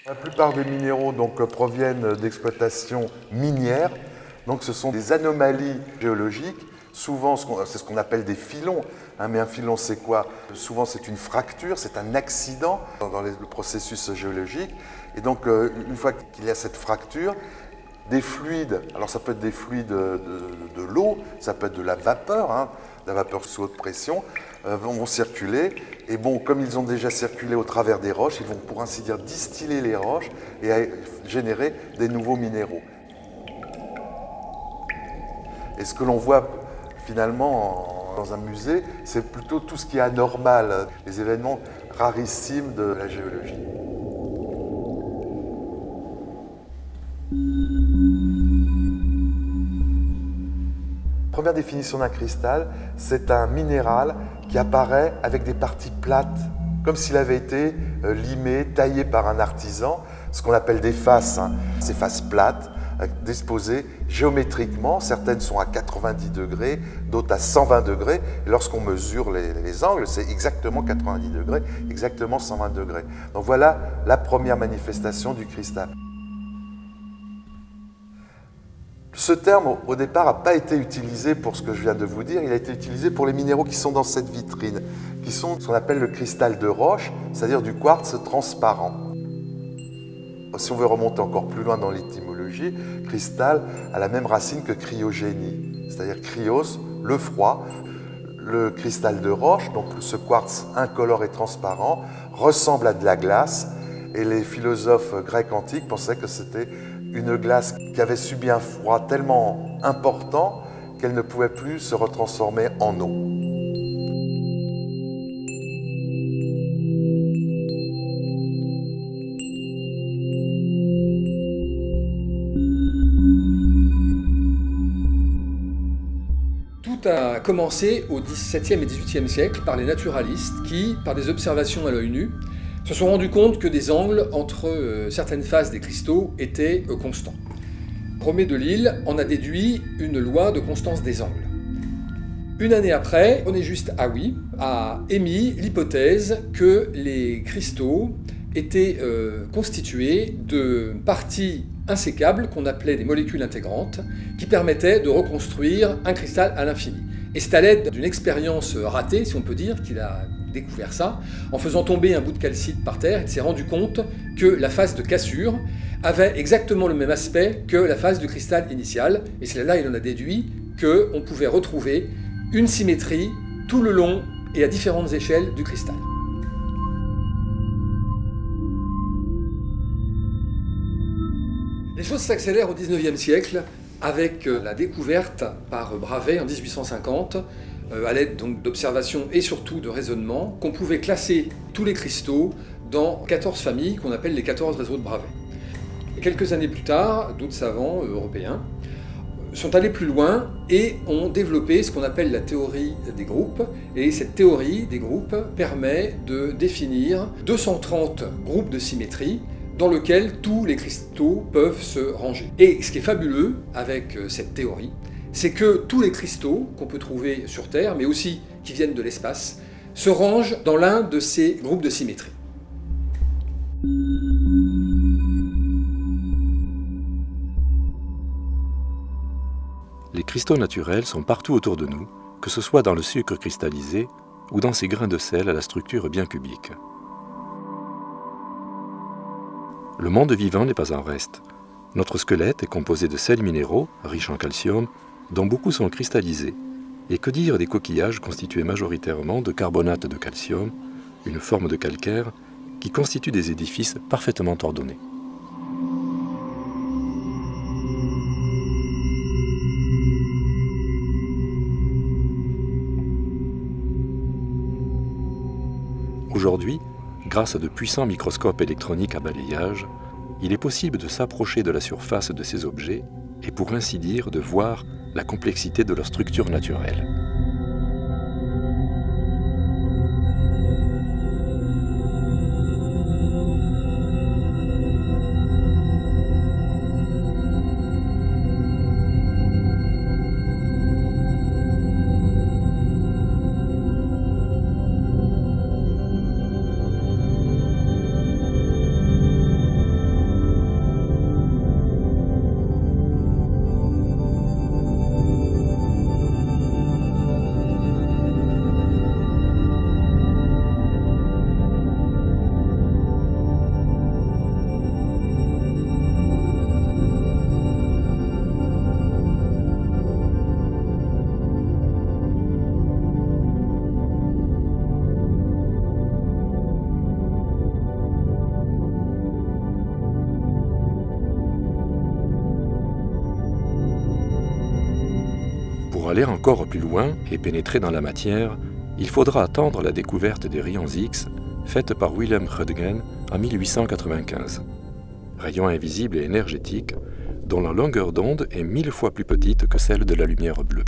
La plupart des minéraux proviennent d'exploitations minières. Donc, ce sont des anomalies géologiques. Souvent, c'est ce qu'on appelle des filons. Mais un filon, c'est quoi? Souvent, c'est une fracture, c'est un accident dans le processus géologique. Et donc, une fois qu'il y a cette fracture, des fluides, alors ça peut être des fluides de l'eau, ça peut être de la vapeur sous haute pression, vont circuler. Et bon, comme ils ont déjà circulé au travers des roches, ils vont pour ainsi dire distiller les roches et générer des nouveaux minéraux. Et ce que l'on voit finalement dans un musée, c'est plutôt tout ce qui est anormal, les événements rarissimes de la géologie. Première définition d'un cristal, c'est un minéral qui apparaît avec des parties plates, comme s'il avait été limé, taillé par un artisan, ce qu'on appelle des faces, ces faces plates, disposées géométriquement. Certaines sont à 90 degrés, d'autres à 120 degrés. Et lorsqu'on mesure les angles, c'est exactement 90 degrés, exactement 120 degrés. Donc voilà la première manifestation du cristal. Ce terme, au départ, n'a pas été utilisé pour ce que je viens de vous dire, il a été utilisé pour les minéraux qui sont dans cette vitrine, qui sont ce qu'on appelle le cristal de roche, c'est-à-dire du quartz transparent. Si on veut remonter encore plus loin dans l'étymologie, cristal a la même racine que cryogénie, c'est-à-dire cryos, le froid. Le cristal de roche, donc ce quartz incolore et transparent, ressemble à de la glace, et les philosophes grecs antiques pensaient que c'était une glace qui avait subi un froid tellement important qu'elle ne pouvait plus se retransformer en eau. Tout a commencé au XVIIe et XVIIIe siècle par les naturalistes qui, par des observations à l'œil nu, se sont rendus compte que des angles entre certaines phases des cristaux étaient constants. Romée de Lille en a déduit une loi de constance des angles. Une année après, René-Juste Haüy a émis l'hypothèse que les cristaux étaient constitués de parties insécables qu'on appelait des molécules intégrantes qui permettaient de reconstruire un cristal à l'infini. Et c'est à l'aide d'une expérience ratée, si on peut dire, qu'il a découvert ça, en faisant tomber un bout de calcite par terre. Il s'est rendu compte que la phase de cassure avait exactement le même aspect que la phase du cristal initial. Et c'est là il en a déduit qu'on pouvait retrouver une symétrie tout le long et à différentes échelles du cristal. Les choses s'accélèrent au XIXe siècle avec la découverte par Bravais en 1850, à l'aide donc d'observations et surtout de raisonnements, qu'on pouvait classer tous les cristaux dans 14 familles qu'on appelle les 14 réseaux de Bravais. Et quelques années plus tard, d'autres savants européens sont allés plus loin et ont développé ce qu'on appelle la théorie des groupes. Et cette théorie des groupes permet de définir 230 groupes de symétrie dans lequel tous les cristaux peuvent se ranger. Et ce qui est fabuleux avec cette théorie, c'est que tous les cristaux qu'on peut trouver sur Terre, mais aussi qui viennent de l'espace, se rangent dans l'un de ces groupes de symétrie. Les cristaux naturels sont partout autour de nous, que ce soit dans le sucre cristallisé ou dans ces grains de sel à la structure bien cubique. Le monde vivant n'est pas un reste. Notre squelette est composé de sels minéraux, riches en calcium, dont beaucoup sont cristallisés. Et que dire des coquillages constitués majoritairement de carbonate de calcium, une forme de calcaire, qui constituent des édifices parfaitement ordonnés. Aujourd'hui, grâce à de puissants microscopes électroniques à balayage, il est possible de s'approcher de la surface de ces objets et pour ainsi dire de voir la complexité de leur structure naturelle. Pour aller encore plus loin et pénétrer dans la matière, il faudra attendre la découverte des rayons X, faite par Wilhelm Röntgen en 1895. Rayons invisibles et énergétiques, dont la longueur d'onde est 1000 fois plus petite que celle de la lumière bleue.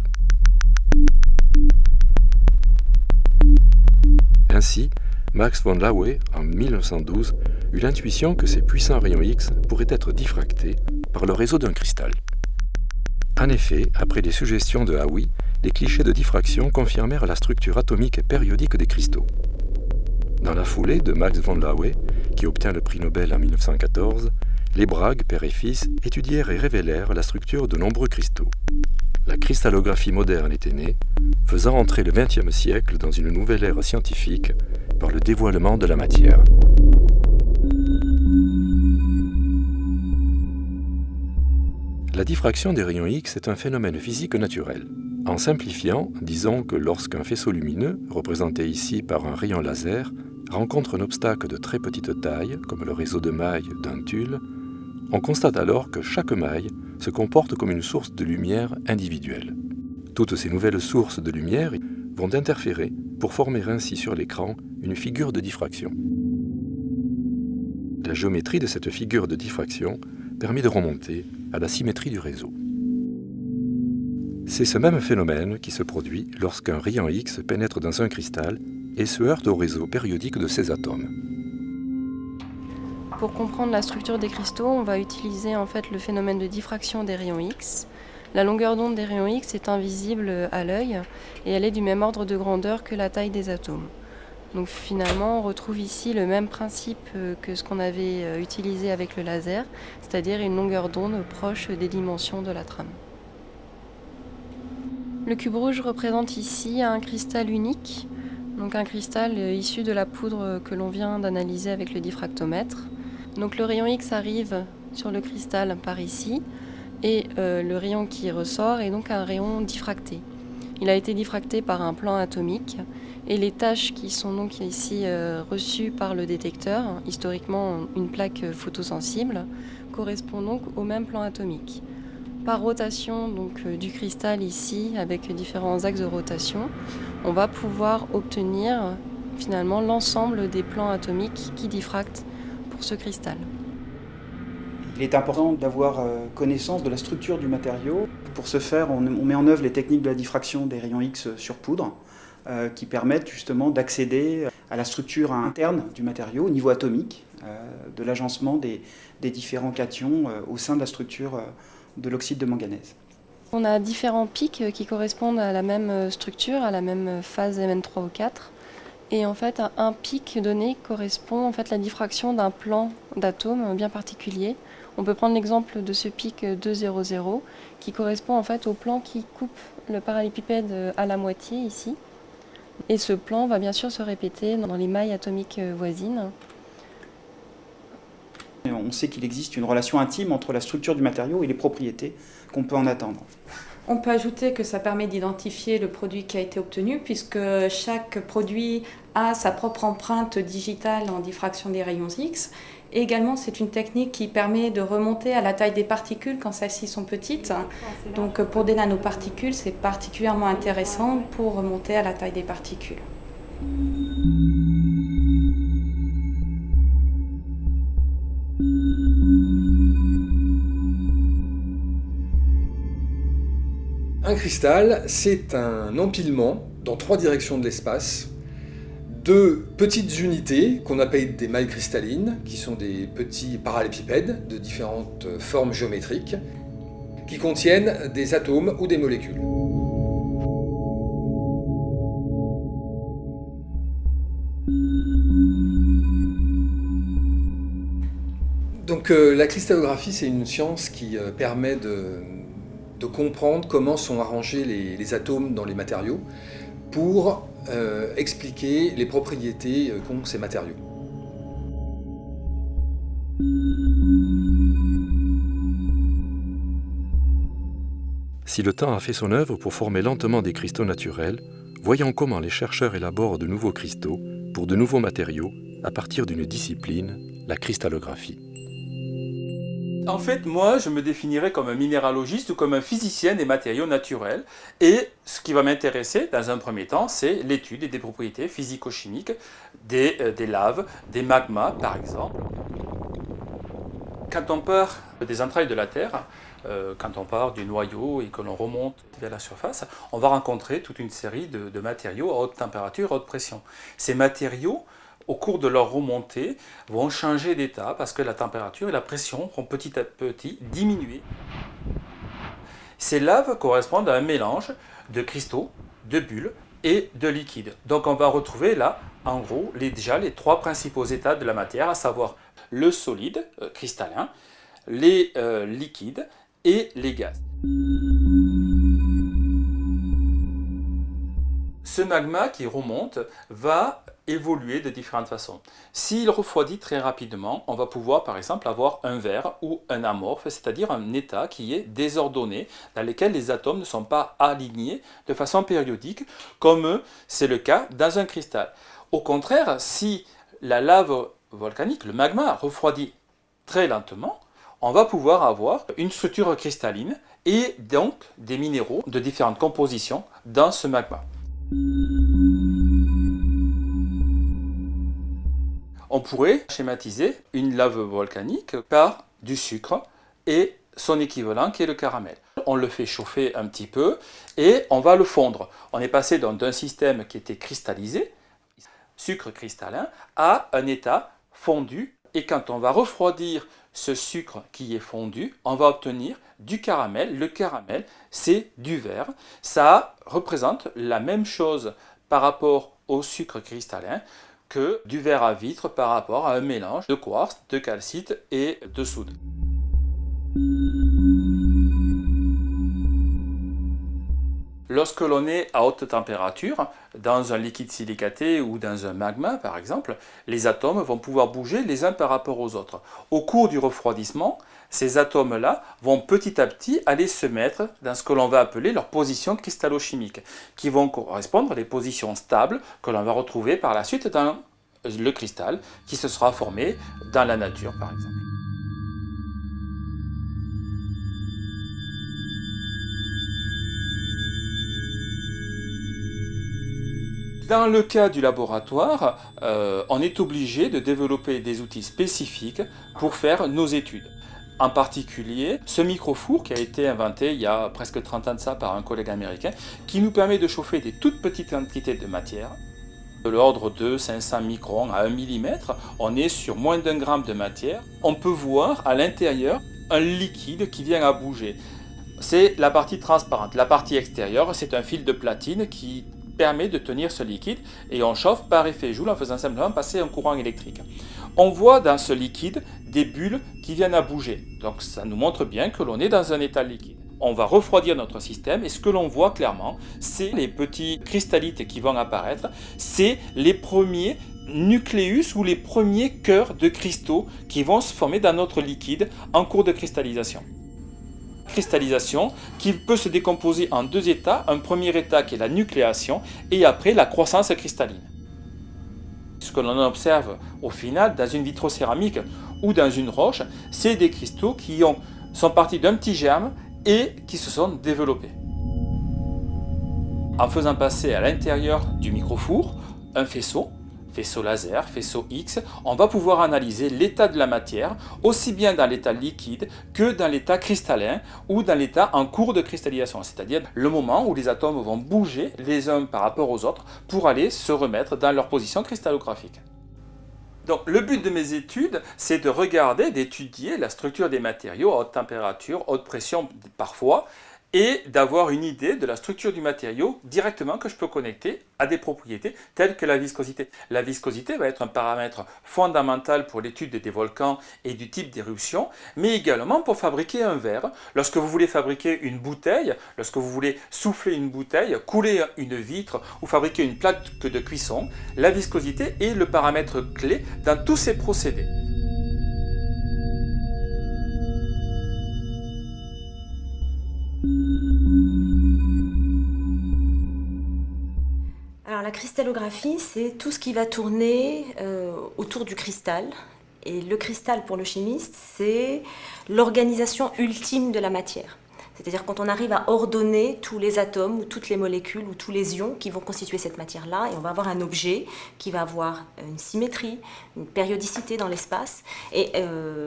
Ainsi, Max von Laue, en 1912, eut l'intuition que ces puissants rayons X pourraient être diffractés par le réseau d'un cristal. En effet, après les suggestions de Haüy, les clichés de diffraction confirmèrent la structure atomique et périodique des cristaux. Dans la foulée de Max von Laue, qui obtint le prix Nobel en 1914, les Bragg, père et fils, étudièrent et révélèrent la structure de nombreux cristaux. La cristallographie moderne était née, faisant entrer le XXe siècle dans une nouvelle ère scientifique par le dévoilement de la matière. La diffraction des rayons X est un phénomène physique naturel. En simplifiant, disons que lorsqu'un faisceau lumineux, représenté ici par un rayon laser, rencontre un obstacle de très petite taille, comme le réseau de mailles d'un tulle, on constate alors que chaque maille se comporte comme une source de lumière individuelle. Toutes ces nouvelles sources de lumière vont interférer pour former ainsi sur l'écran une figure de diffraction. La géométrie de cette figure de diffraction permet de remonter à la symétrie du réseau. C'est ce même phénomène qui se produit lorsqu'un rayon X pénètre dans un cristal et se heurte au réseau périodique de ses atomes. Pour comprendre la structure des cristaux, on va utiliser en fait le phénomène de diffraction des rayons X. La longueur d'onde des rayons X est invisible à l'œil et elle est du même ordre de grandeur que la taille des atomes. Donc finalement, on retrouve ici le même principe que ce qu'on avait utilisé avec le laser, c'est-à-dire une longueur d'onde proche des dimensions de la trame. Le cube rouge représente ici un cristal unique, donc un cristal issu de la poudre que l'on vient d'analyser avec le diffractomètre. Donc le rayon X arrive sur le cristal par ici et le rayon qui ressort est donc un rayon diffracté. Il a été diffracté par un plan atomique et les tâches qui sont donc ici reçues par le détecteur, historiquement une plaque photosensible, correspondent donc au même plan atomique. Par rotation donc, du cristal ici, avec différents axes de rotation, on va pouvoir obtenir finalement l'ensemble des plans atomiques qui diffractent pour ce cristal. Il est important d'avoir connaissance de la structure du matériau. Pour ce faire, on met en œuvre les techniques de la diffraction des rayons X sur poudre, qui permettent justement d'accéder à la structure interne du matériau au niveau atomique, de l'agencement des différents cations au sein de la structure de l'oxyde de manganèse. On a différents pics qui correspondent à la même structure, à la même phase Mn3 ou 4. Et en fait, un pic donné correspond en fait à la diffraction d'un plan d'atomes bien particulier. On peut prendre l'exemple de ce pic 200 qui correspond en fait au plan qui coupe le parallélépipède à la moitié ici. Et ce plan va bien sûr se répéter dans les mailles atomiques voisines. On sait qu'il existe une relation intime entre la structure du matériau et les propriétés qu'on peut en attendre. On peut ajouter que ça permet d'identifier le produit qui a été obtenu puisque chaque produit a sa propre empreinte digitale en diffraction des rayons X. Et également, c'est une technique qui permet de remonter à la taille des particules quand celles-ci sont petites. Donc pour des nanoparticules, c'est particulièrement intéressant pour remonter à la taille des particules. Un cristal, c'est un empilement dans 3 directions de l'espace de petites unités qu'on appelle des mailles cristallines, qui sont des petits parallépipèdes de différentes formes géométriques, qui contiennent des atomes ou des molécules. Donc la cristallographie, c'est une science qui permet de comprendre comment sont arrangés les atomes dans les matériaux pour expliquer les propriétés qu'ont ces matériaux. Si le temps a fait son œuvre pour former lentement des cristaux naturels, voyons comment les chercheurs élaborent de nouveaux cristaux pour de nouveaux matériaux à partir d'une discipline, la cristallographie. En fait, moi, je me définirais comme un minéralogiste ou comme un physicien des matériaux naturels. Et ce qui va m'intéresser, dans un premier temps, c'est l'étude des propriétés physico-chimiques des laves, des magmas, par exemple. Quand on part des entrailles de la Terre, quand on part du noyau et que l'on remonte vers la surface, on va rencontrer toute une série de matériaux à haute température, à haute pression. Ces matériaux, au cours de leur remontée, vont changer d'état parce que la température et la pression vont petit à petit diminuer. Ces laves correspondent à un mélange de cristaux, de bulles et de liquides. Donc on va retrouver là, en gros, déjà les trois principaux états de la matière, à savoir le solide, cristallin, les liquides et les gaz. Ce magma qui remonte va évoluer de différentes façons. S'il refroidit très rapidement, on va pouvoir par exemple avoir un verre ou un amorphe, c'est-à-dire un état qui est désordonné, dans lequel les atomes ne sont pas alignés de façon périodique, comme c'est le cas dans un cristal. Au contraire, si la lave volcanique, le magma, refroidit très lentement, on va pouvoir avoir une structure cristalline et donc des minéraux de différentes compositions dans ce magma. On pourrait schématiser une lave volcanique par du sucre et son équivalent qui est le caramel. On le fait chauffer un petit peu et on va le fondre. On est passé d'un système qui était cristallisé, sucre cristallin, à un état fondu. Et quand on va refroidir ce sucre qui est fondu, on va obtenir du caramel. Le caramel, c'est du verre. Ça représente la même chose par rapport au sucre cristallin que du verre à vitre par rapport à un mélange de quartz, de calcite et de soude. Lorsque l'on est à haute température, dans un liquide silicaté ou dans un magma par exemple, les atomes vont pouvoir bouger les uns par rapport aux autres. Au cours du refroidissement, ces atomes-là vont petit à petit aller se mettre dans ce que l'on va appeler leur position cristallochimique, qui vont correspondre à des positions stables que l'on va retrouver par la suite dans le cristal qui se sera formé dans la nature par exemple. Dans le cas du laboratoire, on est obligé de développer des outils spécifiques pour faire nos études. En particulier, ce microfour qui a été inventé il y a presque 30 ans de ça par un collègue américain, qui nous permet de chauffer des toutes petites quantités de matière, de l'ordre de 500 microns à 1 mm, on est sur moins d'1 gramme de matière. On peut voir à l'intérieur un liquide qui vient à bouger. C'est la partie transparente. La partie extérieure, c'est un fil de platine qui permet de tenir ce liquide et on chauffe par effet Joule en faisant simplement passer un courant électrique. On voit dans ce liquide des bulles qui viennent à bouger. Donc ça nous montre bien que l'on est dans un état liquide. On va refroidir notre système et ce que l'on voit clairement, c'est les petits cristallites qui vont apparaître. C'est les premiers nucléus ou les premiers cœurs de cristaux qui vont se former dans notre liquide en cours de cristallisation. Cristallisation qui peut se décomposer en deux états, un premier état qui est la nucléation et après la croissance cristalline. Ce que l'on observe au final dans une vitrocéramique ou dans une roche, c'est des cristaux qui sont partis d'un petit germe et qui se sont développés. En faisant passer à l'intérieur du microfour un faisceau laser, faisceau X, on va pouvoir analyser l'état de la matière, aussi bien dans l'état liquide que dans l'état cristallin ou dans l'état en cours de cristallisation, c'est-à-dire le moment où les atomes vont bouger les uns par rapport aux autres pour aller se remettre dans leur position cristallographique. Donc le but de mes études, c'est de regarder, d'étudier la structure des matériaux à haute température, haute pression parfois, et d'avoir une idée de la structure du matériau directement que je peux connecter à des propriétés telles que la viscosité. La viscosité va être un paramètre fondamental pour l'étude des volcans et du type d'éruption, mais également pour fabriquer un verre. Lorsque vous voulez fabriquer une bouteille, lorsque vous voulez souffler une bouteille, couler une vitre ou fabriquer une plaque de cuisson, la viscosité est le paramètre clé dans tous ces procédés. Alors la cristallographie, c'est tout ce qui va tourner autour du cristal Et le cristal, pour le chimiste, c'est l'organisation ultime de la matière. C'est-à-dire quand on arrive à ordonner tous les atomes ou toutes les molécules ou tous les ions qui vont constituer cette matière-là, et on va avoir un objet qui va avoir une symétrie, une périodicité dans l'espace, et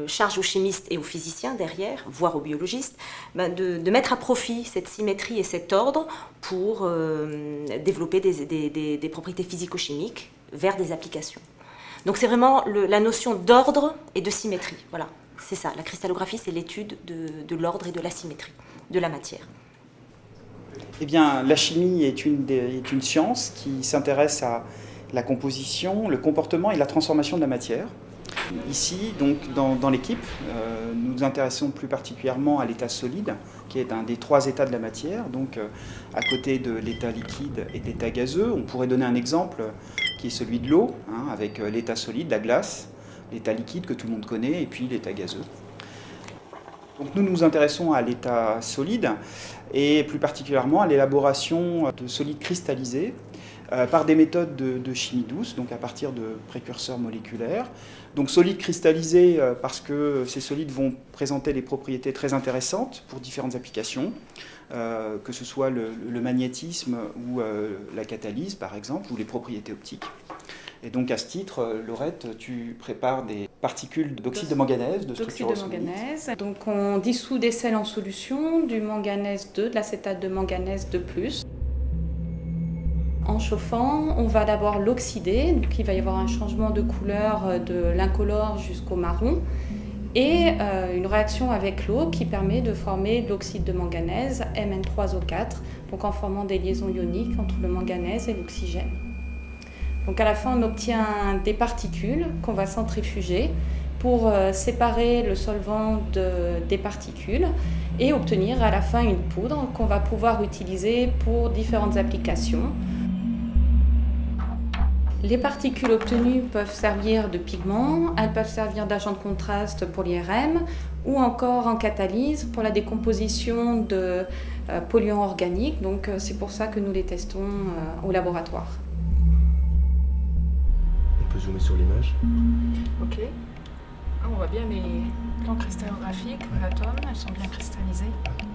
charge aux chimistes et aux physiciens derrière, voire aux biologistes, de mettre à profit cette symétrie et cet ordre pour développer des propriétés physico-chimiques vers des applications. Donc c'est vraiment la notion d'ordre et de symétrie. Voilà, c'est ça. La cristallographie, c'est l'étude de l'ordre et de la symétrie de la matière. Eh bien, la chimie est une science qui s'intéresse à la composition, le comportement et la transformation de la matière. Ici, donc, dans l'équipe, nous nous intéressons plus particulièrement à l'état solide, qui est un des 3 états de la matière. Donc, à côté de l'état liquide et de l'état gazeux, on pourrait donner un exemple qui est celui de l'eau, avec l'état solide, la glace, l'état liquide que tout le monde connaît, et puis l'état gazeux. Donc nous nous intéressons à l'état solide et plus particulièrement à l'élaboration de solides cristallisés par des méthodes de chimie douce, donc à partir de précurseurs moléculaires. Donc solides cristallisés parce que ces solides vont présenter des propriétés très intéressantes pour différentes applications, que ce soit le magnétisme ou la catalyse par exemple, ou les propriétés optiques. Et donc à ce titre, Laurette, tu prépares des particules d'oxyde de manganèse, de structure osmolite. Donc on dissout des sels en solution, du manganèse 2, de l'acétate de manganèse 2+. En chauffant, on va d'abord l'oxyder, donc il va y avoir un changement de couleur de l'incolore jusqu'au marron, et une réaction avec l'eau qui permet de former l'oxyde de manganèse, Mn3O4, donc en formant des liaisons ioniques entre le manganèse et l'oxygène. Donc à la fin, on obtient des particules qu'on va centrifuger pour séparer le solvant des particules et obtenir à la fin une poudre qu'on va pouvoir utiliser pour différentes applications. Les particules obtenues peuvent servir de pigments, elles peuvent servir d'agent de contraste pour l'IRM ou encore en catalyse pour la décomposition de polluants organiques. Donc c'est pour ça que nous les testons au laboratoire. On peut zoomer sur l'image. Ok. On voit bien les plans cristallographiques de l'atome, elles sont bien cristallisées.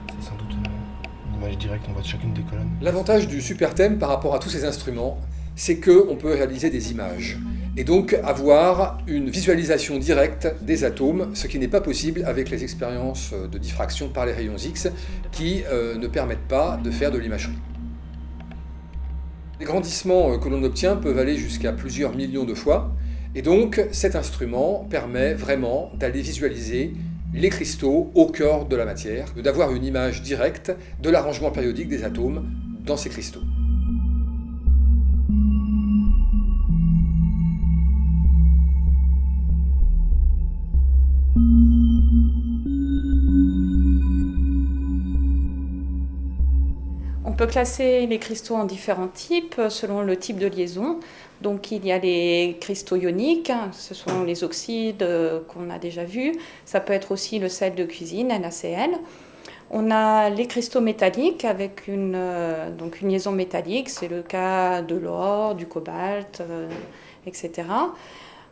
C'est sans doute une image directe, on voit chacune des colonnes. L'avantage du SuperTEM par rapport à tous ces instruments, c'est qu'on peut réaliser des images et donc avoir une visualisation directe des atomes, ce qui n'est pas possible avec les expériences de diffraction par les rayons X qui ne permettent pas de faire de l'imagerie. Les grandissements que l'on obtient peuvent aller jusqu'à plusieurs millions de fois, et donc cet instrument permet vraiment d'aller visualiser les cristaux au cœur de la matière, d'avoir une image directe de l'arrangement périodique des atomes dans ces cristaux. On peut classer les cristaux en différents types selon le type de liaison. Donc il y a les cristaux ioniques, ce sont les oxydes qu'on a déjà vus. Ça peut être aussi le sel de cuisine, NaCl. On a les cristaux métalliques avec une liaison métallique, c'est le cas de l'or, du cobalt, etc.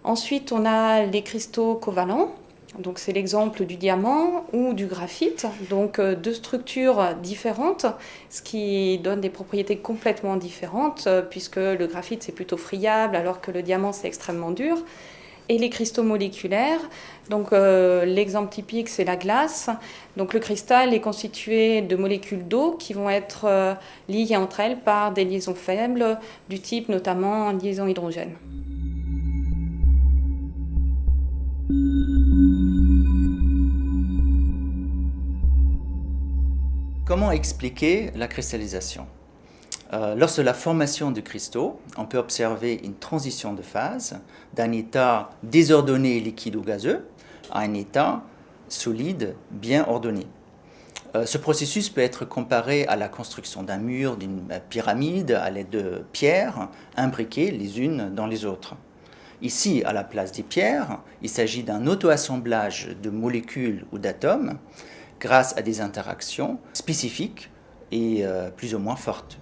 Ensuite, on a les cristaux covalents. Donc c'est l'exemple du diamant ou du graphite, donc deux structures différentes, ce qui donne des propriétés complètement différentes, puisque le graphite c'est plutôt friable alors que le diamant c'est extrêmement dur. Et les cristaux moléculaires, donc l'exemple typique c'est la glace. Donc le cristal est constitué de molécules d'eau qui vont être liées entre elles par des liaisons faibles, du type notamment liaison hydrogène. Comment expliquer la cristallisation ? Lors de la formation du cristaux, on peut observer une transition de phase d'un état désordonné liquide ou gazeux à un état solide bien ordonné. Ce processus peut être comparé à la construction d'un mur, d'une pyramide à l'aide de pierres imbriquées les unes dans les autres. Ici, à la place des pierres, il s'agit d'un auto-assemblage de molécules ou d'atomes grâce à des interactions spécifiques et plus ou moins fortes.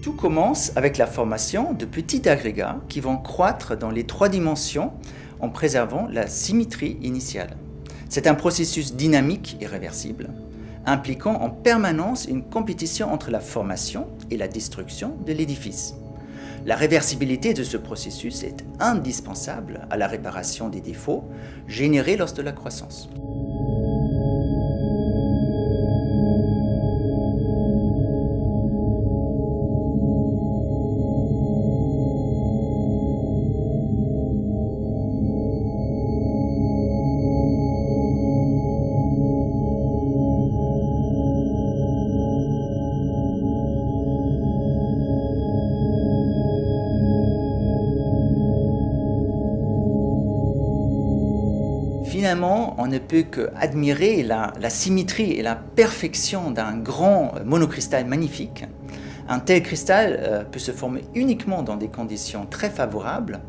Tout commence avec la formation de petits agrégats qui vont croître dans les 3 dimensions en préservant la symétrie initiale. C'est un processus dynamique et réversible, impliquant en permanence une compétition entre la formation et la destruction de l'édifice. La réversibilité de ce processus est indispensable à la réparation des défauts générés lors de la croissance. Finalement, on ne peut qu'admirer la symétrie et la perfection d'un grand monocristal magnifique. Un tel cristal peut se former uniquement dans des conditions très favorables,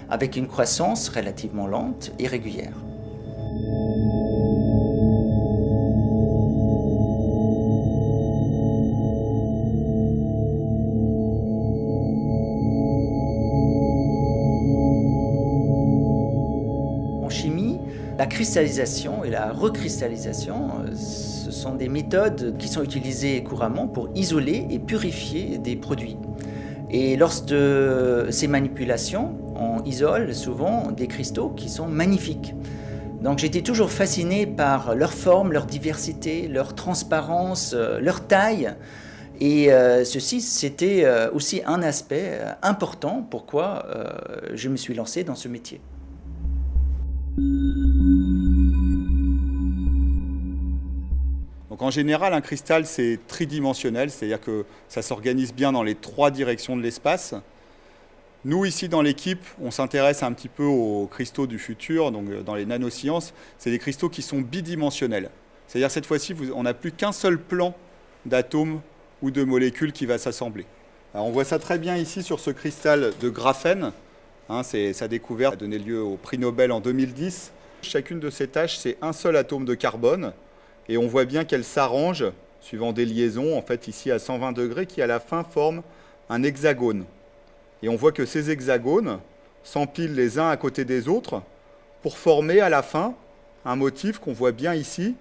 avec une croissance relativement lente et régulière. La cristallisation et la recristallisation, ce sont des méthodes qui sont utilisées couramment pour isoler et purifier des produits. Et lors de ces manipulations, on isole souvent des cristaux qui sont magnifiques. Donc j'étais toujours fasciné par leur forme, leur diversité, leur transparence, leur taille. Et ceci, c'était aussi un aspect important pourquoi je me suis lancé dans ce métier. Donc en général, un cristal, c'est tridimensionnel, c'est-à-dire que ça s'organise bien dans les 3 directions de l'espace. Nous, ici, dans l'équipe, on s'intéresse un petit peu aux cristaux du futur, donc dans les nanosciences. C'est des cristaux qui sont bidimensionnels. C'est-à-dire cette fois-ci, on n'a plus qu'un seul plan d'atomes ou de molécules qui va s'assembler. Alors, on voit ça très bien ici sur ce cristal de graphène. Sa découverte a donné lieu au prix Nobel en 2010. Chacune de ces taches, c'est un seul atome de carbone. Et on voit bien qu'elles s'arrangent suivant des liaisons, en fait ici à 120 degrés, qui à la fin forment un hexagone. Et on voit que ces hexagones s'empilent les uns à côté des autres pour former à la fin un motif qu'on voit bien ici,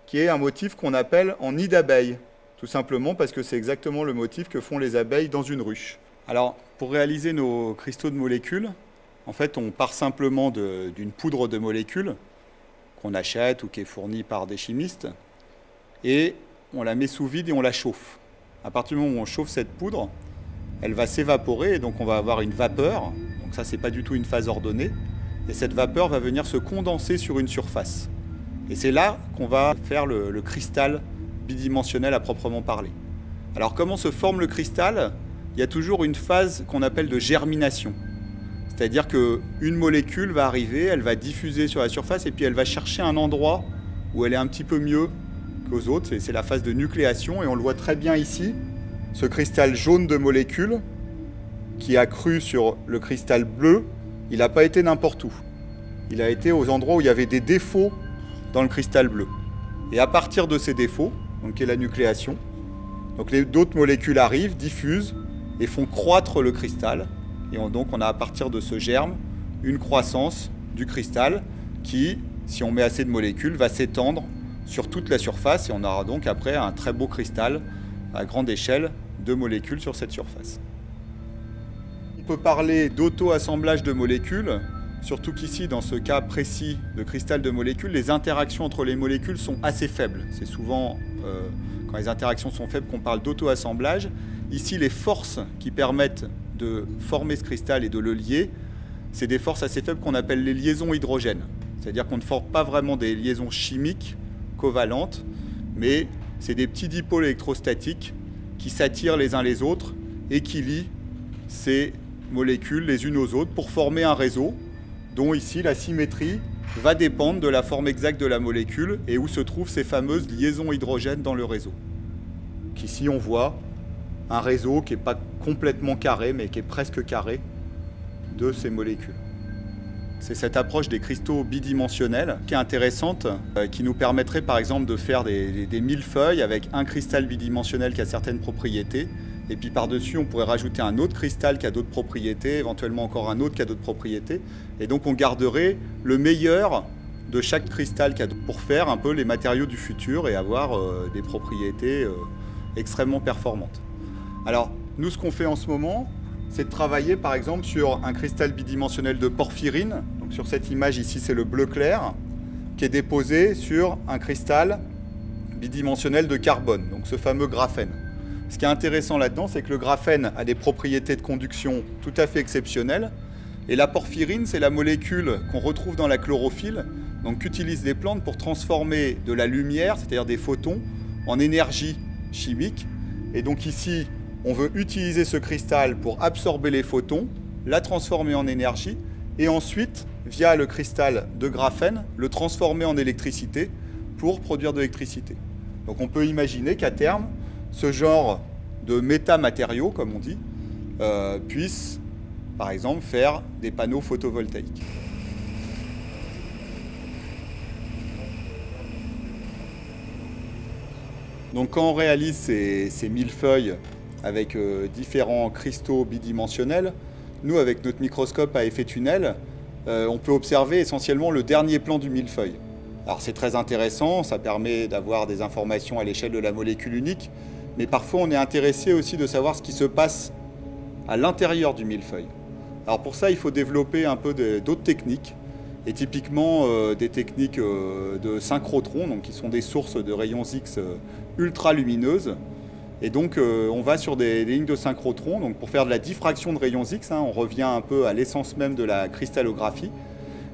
qui est un motif qu'on appelle en nid d'abeille, tout simplement parce que c'est exactement le motif que font les abeilles dans une ruche. Alors, pour réaliser nos cristaux de molécules, en fait, on part simplement d'une poudre de molécules qu'on achète ou qui est fournie par des chimistes, et on la met sous vide et on la chauffe. À partir du moment où on chauffe cette poudre, elle va s'évaporer, et donc on va avoir une vapeur. Donc ça, c'est pas du tout une phase ordonnée, et cette vapeur va venir se condenser sur une surface. Et c'est là qu'on va faire le cristal bidimensionnel à proprement parler. Alors comment se forme le cristal ? Il y a toujours une phase qu'on appelle de germination. C'est-à-dire qu'une molécule va arriver, elle va diffuser sur la surface et puis elle va chercher un endroit où elle est un petit peu mieux qu'aux autres. C'est la phase de nucléation et on le voit très bien ici. Ce cristal jaune de molécules qui a cru sur le cristal bleu, il n'a pas été n'importe où. Il a été aux endroits où il y avait des défauts dans le cristal bleu. Et à partir de ces défauts, donc qui est la nucléation, donc d'autres molécules arrivent, diffusent et font croître le cristal. Et donc on a à partir de ce germe une croissance du cristal qui, si on met assez de molécules, va s'étendre sur toute la surface et on aura donc après un très beau cristal à grande échelle de molécules sur cette surface. On peut parler d'auto-assemblage de molécules, surtout qu'ici, dans ce cas précis de cristal de molécules, les interactions entre les molécules sont assez faibles. C'est souvent quand les interactions sont faibles qu'on parle d'auto-assemblage. Ici, les forces qui permettent de former ce cristal et de le lier, c'est des forces assez faibles qu'on appelle les liaisons hydrogènes. C'est-à-dire qu'on ne forme pas vraiment des liaisons chimiques covalentes, mais c'est des petits dipôles électrostatiques qui s'attirent les uns les autres et qui lient ces molécules les unes aux autres pour former un réseau dont ici la symétrie va dépendre de la forme exacte de la molécule et où se trouvent ces fameuses liaisons hydrogènes dans le réseau. Ici on voit un réseau qui n'est pas complètement carré, mais qui est presque carré de ces molécules. C'est cette approche des cristaux bidimensionnels qui est intéressante, qui nous permettrait par exemple de faire des millefeuilles avec un cristal bidimensionnel qui a certaines propriétés, Et puis par-dessus, on pourrait rajouter un autre cristal qui a d'autres propriétés, éventuellement encore un autre qui a d'autres propriétés. Et donc on garderait le meilleur de chaque cristal pour faire un peu les matériaux du futur et avoir des propriétés extrêmement performantes. Alors, nous, ce qu'on fait en ce moment, c'est de travailler par exemple sur un cristal bidimensionnel de porphyrine. Donc sur cette image ici, c'est le bleu clair, qui est déposé sur un cristal bidimensionnel de carbone, donc ce fameux graphène. Ce qui est intéressant là-dedans, c'est que le graphène a des propriétés de conduction tout à fait exceptionnelles. Et la porphyrine, c'est la molécule qu'on retrouve dans la chlorophylle, donc qu'utilisent les plantes pour transformer de la lumière, c'est-à-dire des photons, en énergie chimique. Et donc ici, on veut utiliser ce cristal pour absorber les photons, la transformer en énergie, et ensuite, via le cristal de graphène, le transformer en électricité pour produire de l'électricité. Donc on peut imaginer qu'à terme, ce genre de métamatériaux, comme on dit, puisse, par exemple, faire des panneaux photovoltaïques. Donc quand on réalise ces millefeuilles avec différents cristaux bidimensionnels, nous, avec notre microscope à effet tunnel, on peut observer essentiellement le dernier plan du millefeuille. Alors c'est très intéressant, ça permet d'avoir des informations à l'échelle de la molécule unique, mais parfois on est intéressé aussi de savoir ce qui se passe à l'intérieur du millefeuille. Alors pour ça, il faut développer un peu d'autres techniques, et typiquement des techniques de synchrotrons, donc qui sont des sources de rayons X ultra lumineuses. Et donc on va sur des lignes de synchrotrons, donc pour faire de la diffraction de rayons X, on revient un peu à l'essence même de la cristallographie,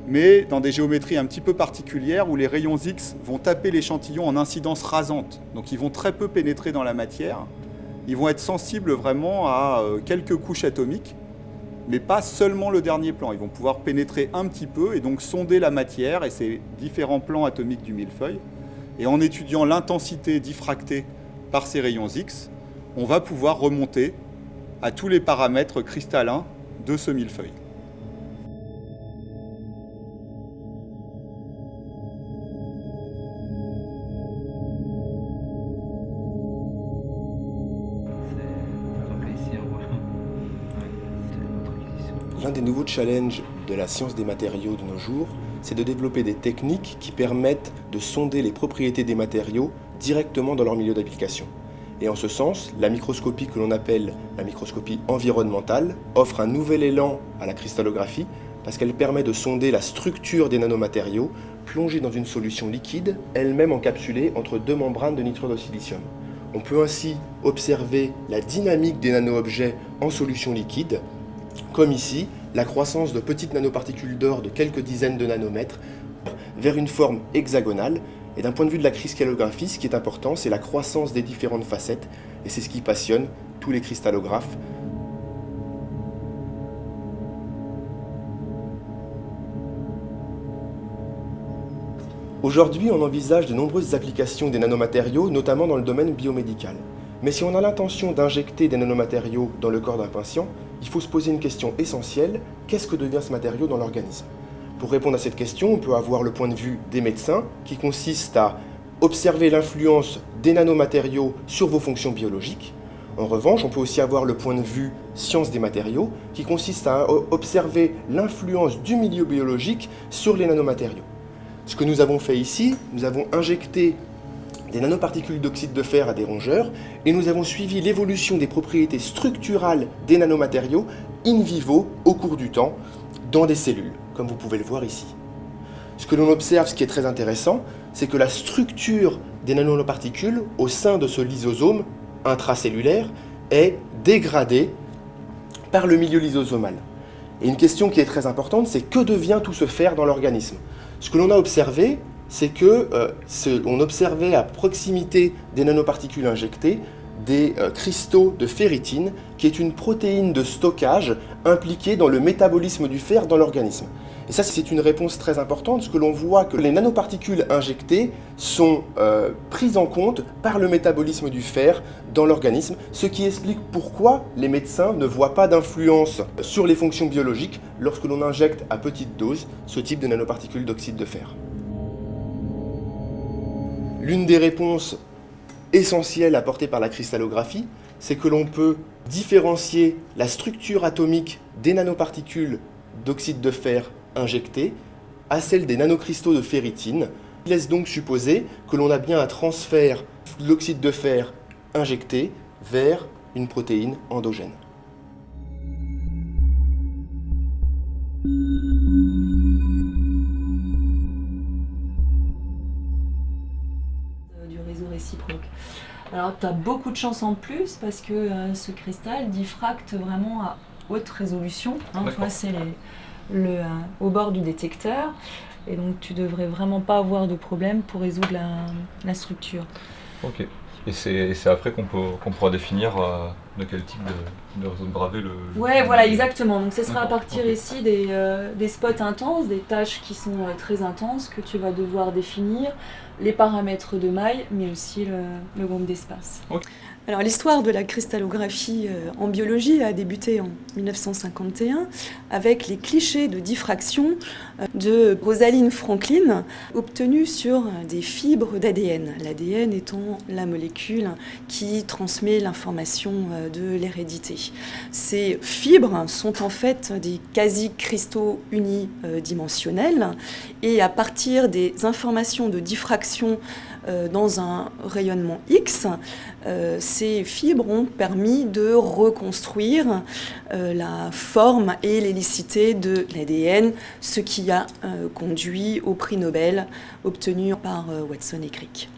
mais dans des géométries un petit peu particulières où les rayons X vont taper l'échantillon en incidence rasante. Donc ils vont très peu pénétrer dans la matière, ils vont être sensibles vraiment à quelques couches atomiques, mais pas seulement le dernier plan. Ils vont pouvoir pénétrer un petit peu et donc sonder la matière et ces différents plans atomiques du millefeuille. Et en étudiant l'intensité diffractée par ces rayons X, on va pouvoir remonter à tous les paramètres cristallins de ce millefeuille. L'un des nouveaux challenges de la science des matériaux de nos jours, c'est de développer des techniques qui permettent de sonder les propriétés des matériaux directement dans leur milieu d'application. Et en ce sens, la microscopie que l'on appelle la microscopie environnementale offre un nouvel élan à la cristallographie parce qu'elle permet de sonder la structure des nanomatériaux plongés dans une solution liquide, elle-même encapsulée entre deux membranes de nitrure de silicium. On peut ainsi observer la dynamique des nano-objets en solution liquide, comme ici, la croissance de petites nanoparticules d'or de quelques dizaines de nanomètres vers une forme hexagonale. Et d'un point de vue de la cristallographie, ce qui est important, c'est la croissance des différentes facettes, et c'est ce qui passionne tous les cristallographes. Aujourd'hui, on envisage de nombreuses applications des nanomatériaux, notamment dans le domaine biomédical. Mais si on a l'intention d'injecter des nanomatériaux dans le corps d'un patient, il faut se poser une question essentielle, qu'est-ce que devient ce matériau dans l'organisme ? Pour répondre à cette question, on peut avoir le point de vue des médecins, qui consiste à observer l'influence des nanomatériaux sur vos fonctions biologiques. En revanche, on peut aussi avoir le point de vue science des matériaux, qui consiste à observer l'influence du milieu biologique sur les nanomatériaux. Ce que nous avons fait ici, nous avons injecté des nanoparticules d'oxyde de fer à des rongeurs, et nous avons suivi l'évolution des propriétés structurales des nanomatériaux in vivo au cours du temps dans des cellules, comme vous pouvez le voir ici. Ce que l'on observe, ce qui est très intéressant, c'est que la structure des nanoparticules au sein de ce lysosome intracellulaire est dégradée par le milieu lysosomal. Et une question qui est très importante, c'est que devient tout ce fer dans l'organisme ? Ce que l'on a observé, c'est qu'on observait à proximité des nanoparticules injectées des cristaux de ferritine, qui est une protéine de stockage impliquée dans le métabolisme du fer dans l'organisme. Et ça, c'est une réponse très importante, parce que l'on voit que les nanoparticules injectées sont prises en compte par le métabolisme du fer dans l'organisme, ce qui explique pourquoi les médecins ne voient pas d'influence sur les fonctions biologiques lorsque l'on injecte à petite dose ce type de nanoparticules d'oxyde de fer. L'une des réponses essentielles apportées par la cristallographie c'est que l'on peut différencier la structure atomique des nanoparticules d'oxyde de fer injectées à celle des nanocristaux de ferritine, qui laisse donc supposer que l'on a bien un transfert de l'oxyde de fer injecté vers une protéine endogène. Du réseau réciproque. Alors tu as beaucoup de chance en plus parce que ce cristal diffracte vraiment à haute résolution. Hein, tu vois, c'est au bord du détecteur. Et donc tu devrais vraiment pas avoir de problème pour résoudre la structure. Ok. Et c'est après qu'on pourra définir de quel type de réseau de gravé le... Ouais, voilà, exactement. Donc ce sera à partir ici des spots intenses, des tâches qui sont très intenses que tu vas devoir définir, les paramètres de maille, mais aussi le groupe d'espace. Okay. Alors l'histoire de la cristallographie en biologie a débuté en 1951 avec les clichés de diffraction de Rosalind Franklin obtenus sur des fibres d'ADN. L'ADN étant la molécule qui transmet l'information de l'hérédité. Ces fibres sont en fait des quasi-cristaux unidimensionnels et à partir des informations de diffraction dans un rayonnement X, ces fibres ont permis de reconstruire la forme et l'hélicité de l'ADN, ce qui a conduit au prix Nobel obtenu par Watson et Crick.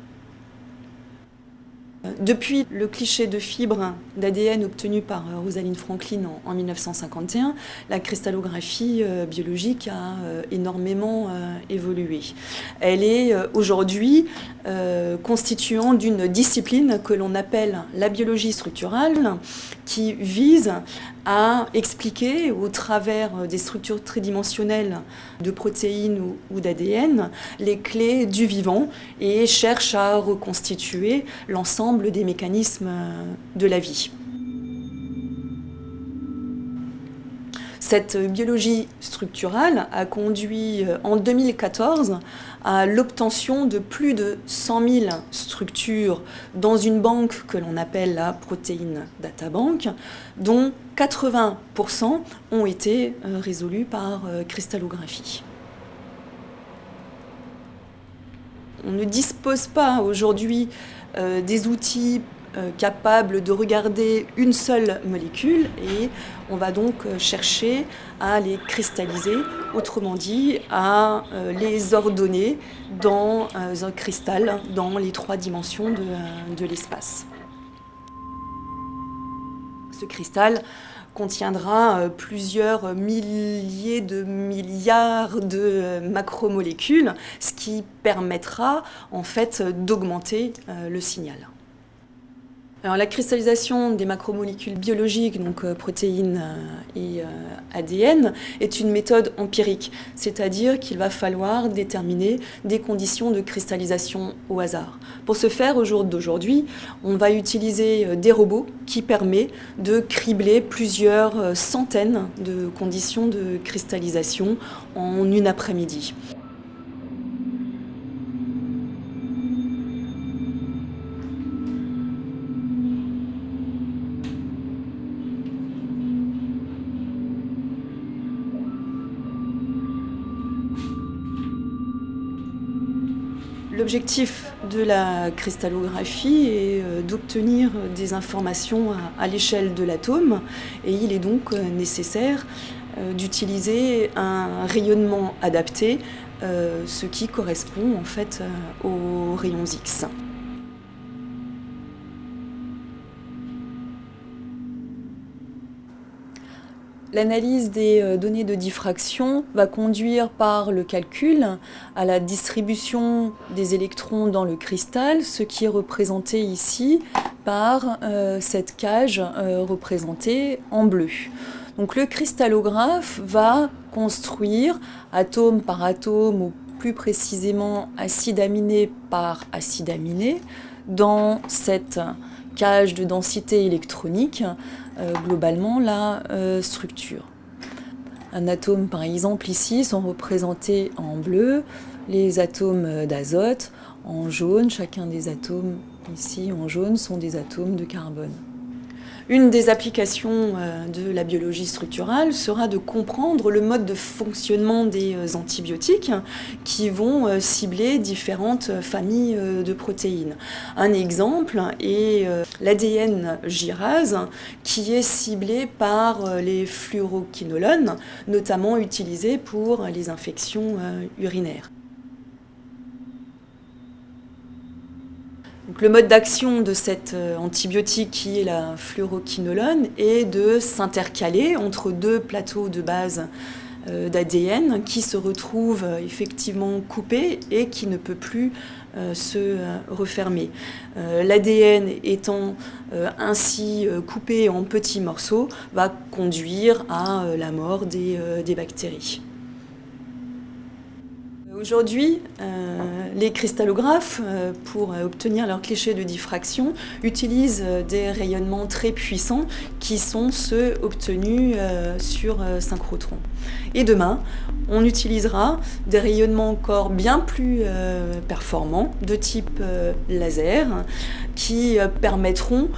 Depuis le cliché de fibres d'ADN obtenu par Rosalind Franklin en 1951, la cristallographie biologique a énormément évolué. Elle est aujourd'hui constituant d'une discipline que l'on appelle la biologie structurale, qui vise à expliquer au travers des structures tridimensionnelles de protéines ou d'ADN les clés du vivant et cherche à reconstituer l'ensemble des mécanismes de la vie. Cette biologie structurale a conduit en 2014 à l'obtention de plus de 100 000 structures dans une banque que l'on appelle la Protein Data Bank, dont 80% ont été résolus par cristallographie. On ne dispose pas aujourd'hui des outils capables de regarder une seule molécule et on va donc chercher à les cristalliser, autrement dit à les ordonner dans un cristal dans les 3 dimensions de l'espace. Ce cristal contiendra plusieurs milliers de milliards de macromolécules, ce qui permettra en fait d'augmenter le signal. Alors, la cristallisation des macromolécules biologiques, donc protéines et ADN, est une méthode empirique, c'est-à-dire qu'il va falloir déterminer des conditions de cristallisation au hasard. Pour ce faire, au jour d'aujourd'hui, on va utiliser des robots qui permettent de cribler plusieurs centaines de conditions de cristallisation en une après-midi. L'objectif de la cristallographie est d'obtenir des informations à l'échelle de l'atome et il est donc nécessaire d'utiliser un rayonnement adapté, ce qui correspond en fait aux rayons X. L'analyse des données de diffraction va conduire par le calcul à la distribution des électrons dans le cristal, ce qui est représenté ici par cette cage représentée en bleu. Donc le cristallographe va construire atome par atome, ou plus précisément acide aminé par acide aminé, dans cette cage de densité électronique, globalement la structure. Un atome par exemple ici sont représentés en bleu, les atomes d'azote en jaune, chacun des atomes ici en jaune sont des atomes de carbone. Une des applications de la biologie structurale sera de comprendre le mode de fonctionnement des antibiotiques qui vont cibler différentes familles de protéines. Un exemple est l'ADN gyrase qui est ciblé par les fluoroquinolones, notamment utilisés pour les infections urinaires. Donc, le mode d'action de cet antibiotique qui est la fluoroquinolone est de s'intercaler entre deux plateaux de base d'ADN qui se retrouvent effectivement coupés et qui ne peut plus se refermer. L'ADN étant ainsi coupé en petits morceaux va conduire à la mort des bactéries. Aujourd'hui, les cristallographes, pour obtenir leur cliché de diffraction, utilisent des rayonnements très puissants qui sont ceux obtenus sur synchrotrons. Et demain, on utilisera des rayonnements encore bien plus performants de type laser qui permettront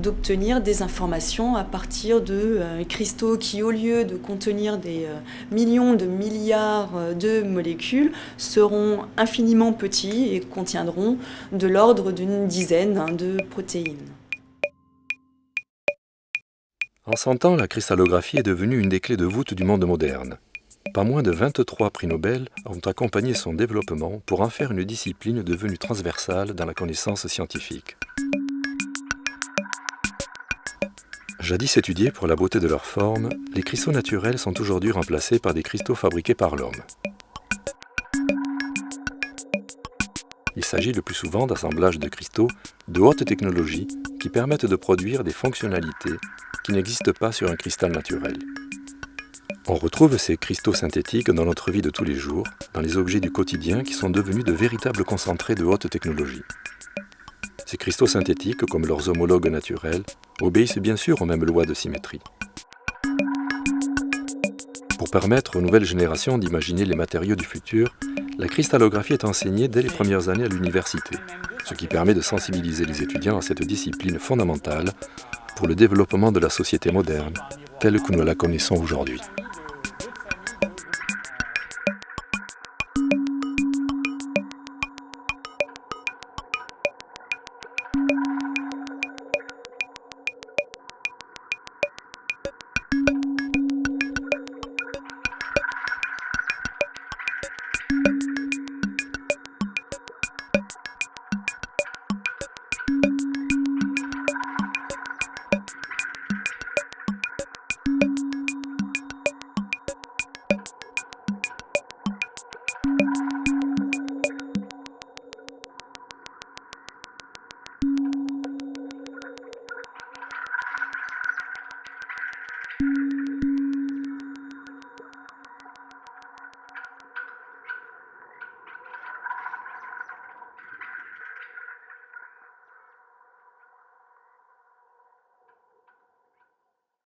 d'obtenir des informations à partir de cristaux qui, au lieu de contenir des millions de milliards de molécules, seront infiniment petits et contiendront de l'ordre d'une dizaine de protéines. En 100 ans, la cristallographie est devenue une des clés de voûte du monde moderne. Pas moins de 23 prix Nobel ont accompagné son développement pour en faire une discipline devenue transversale dans la connaissance scientifique. Jadis étudiés pour la beauté de leur forme, les cristaux naturels sont aujourd'hui remplacés par des cristaux fabriqués par l'homme. Il s'agit le plus souvent d'assemblages de cristaux de haute technologie qui permettent de produire des fonctionnalités qui n'existent pas sur un cristal naturel. On retrouve ces cristaux synthétiques dans notre vie de tous les jours, dans les objets du quotidien qui sont devenus de véritables concentrés de haute technologie. Ces cristaux synthétiques, comme leurs homologues naturels, obéissent bien sûr aux mêmes lois de symétrie. Pour permettre aux nouvelles générations d'imaginer les matériaux du futur, la cristallographie est enseignée dès les premières années à l'université, ce qui permet de sensibiliser les étudiants à cette discipline fondamentale pour le développement de la société moderne, telle que nous la connaissons aujourd'hui.